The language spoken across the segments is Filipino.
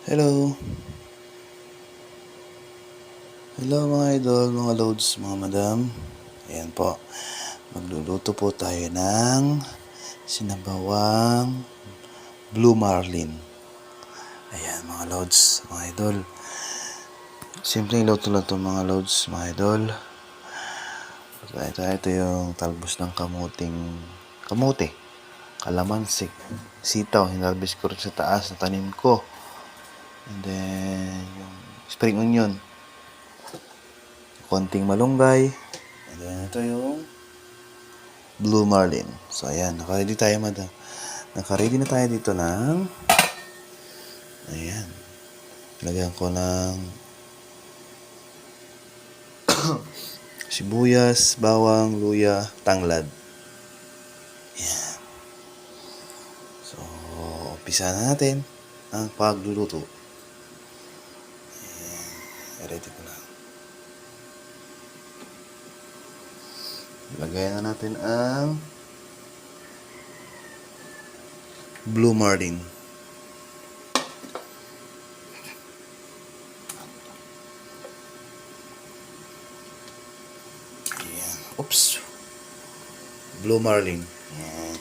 Hello. Hello mga idol, mga loads, mga madam. Ayan po. Magluluto po tayo ng sinabawang Blue Marlin. Ayan mga loads, mga idol. Simpleng luto lang ito mga loads, mga idol. Ito yung talbos ng kamote. Kalamansi. Sitaw. Hinalbis ko rin sa taas na tanim ko. And then, yung spring onion. Konting malunggay. And then, ito yung Blue Marlin. So, ayan. Naka-ready na tayo dito ng ayan. Lagyan ko ng sibuyas, bawang, luya, tanglad. Ayan. So, umpisa na natin ang pagluluto. Ayan. Ready ko na. Lagayan na natin ang Blue Marlin. Ayan. Oops. Blue Marlin. Ayan.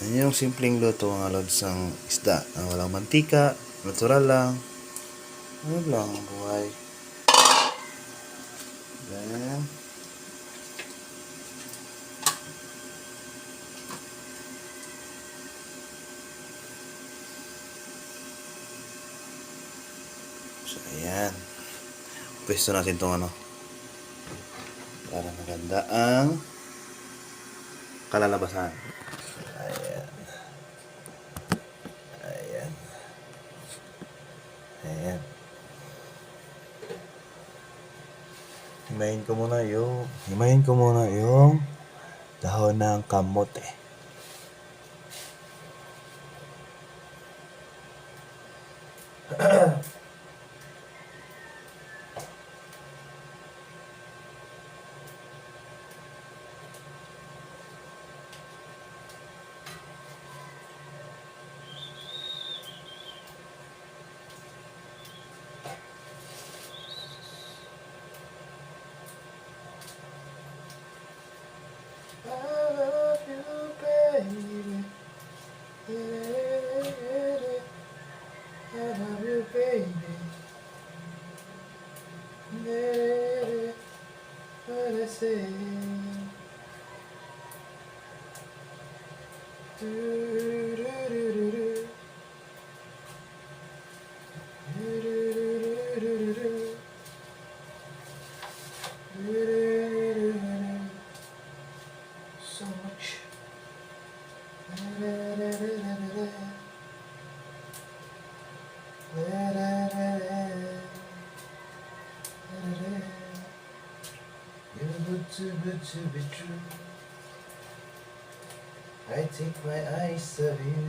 Yan yung simpleng luto mga lods ng isda na walang mantika, natural lang. Ano lang ang buhay. Then, so, ayan. Pwesto natin itong para maganda ang kalalabasan. Ayan. Ayan. Ayan. Himayin ko muna yung dahon ng kamote. So much. You're good to be true. I take my eyes off you.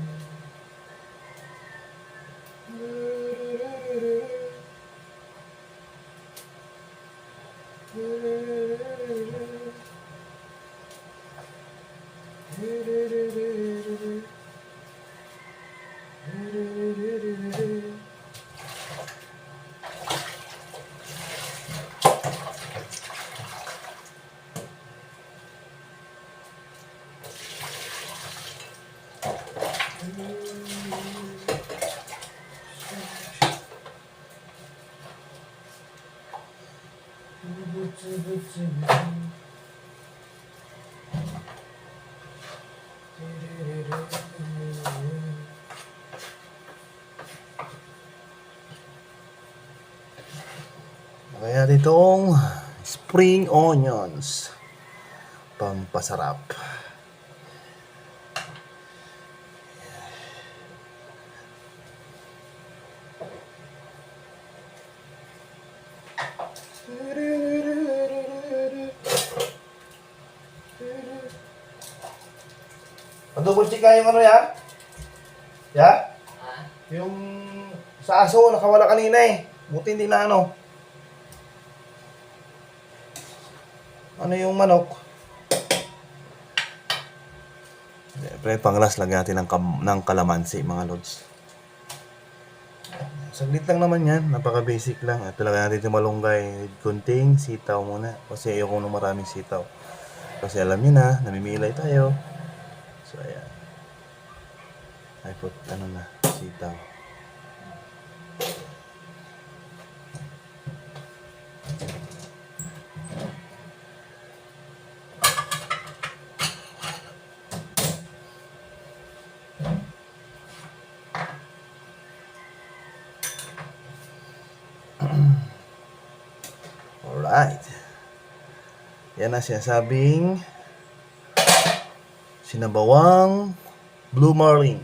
Kaya ditong spring onions, pampasarap. Double check ka yung ya? Ya? Yung sa aso, nakawala kanina eh. Buti hindi na Ano yung manok? Siyempre, pang-last, lagyan natin ng kalamansi, mga lods. Saglit lang naman yan. Napaka-basic lang. At lagyan natin yung malunggay. Kunting sitaw muna. Kasi ayoko nung maraming sitaw. Kasi alam niyo na, namimilay tayo. So, ayan. I put, sitaw. Alright. Yan na sinasabing sinabawang blue marlin.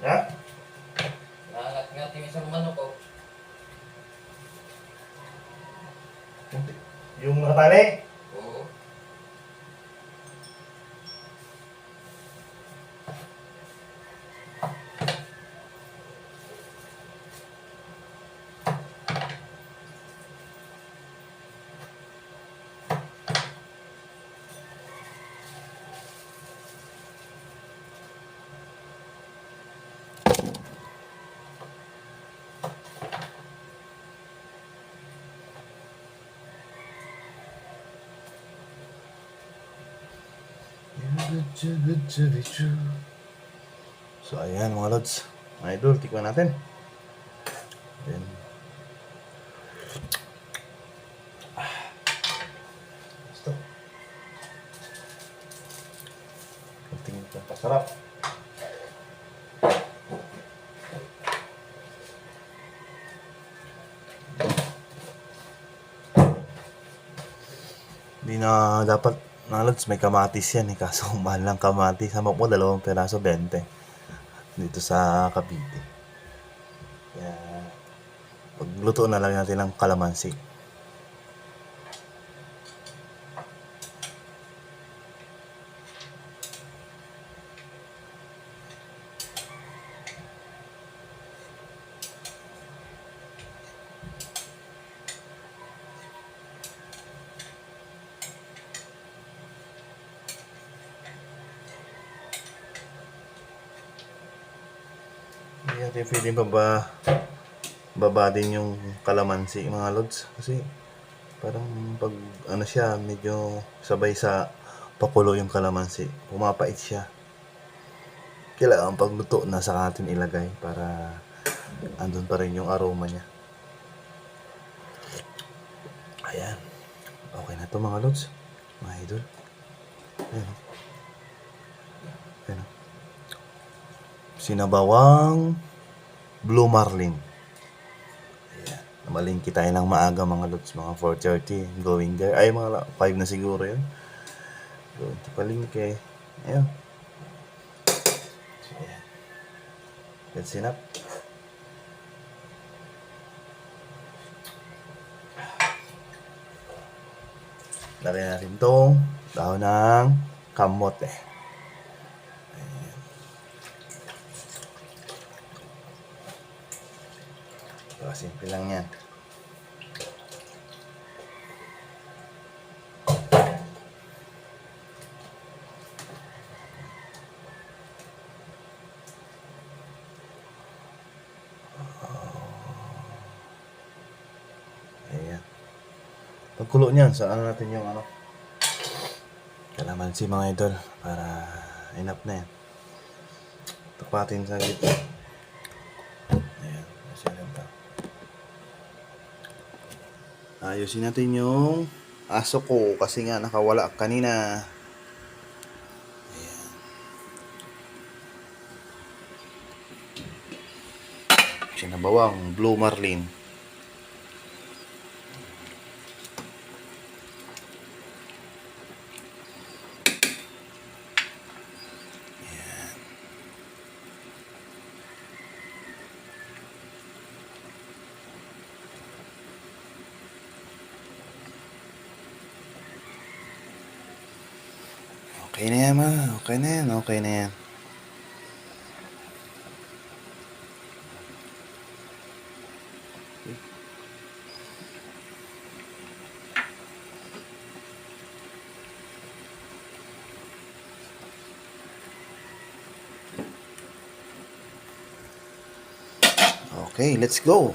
Ha? Nangat-ngat yung isang manok ko. Yung nakatali? Oo. So ayan mga lods, mga idol, tikman natin. Then, gusto. Tingin ko pasarap. Hindi na dapat mga lods, may kamatis yan eh. Kaso mahal ng kamatis. Sama po 2 peraso, 20. Dito sa Cavite. Kaya pagluto na lang natin ng kalamansi. Hindi natin pwedeng baba din yung kalamansi mga lods. Kasi parang pag siya, medyo sabay sa pakulo yung kalamansi. Pumapait siya. Kailangan pagluto na sa atin ilagay para andun pa rin yung aroma niya. Ayan. Okay na to mga lods. Mga idol. Ayan o. Ayan o. Sinabawang blue marlin. Ayan. Namalingki tayo ng maaga mga lods. Mga 4:30 going there. Ay mga 5 na siguro yun. Going to palingki. Ayan. So, ayan. That's enough. Lagyan natin tong dahon ng kamote. Ayan. So, simple lang yan. Ayan. Pagkulo niyan, saan natin yung kalamansi mga idol para enough na yan. Tapatin sa gitna. Ayan. Ayusin natin yung aso ko kasi nga nakawala kanina. Ayan. Sinabawang blue marlin. Okay na yan, ma. Okay na yan. Okay na yan. Okay, let's go.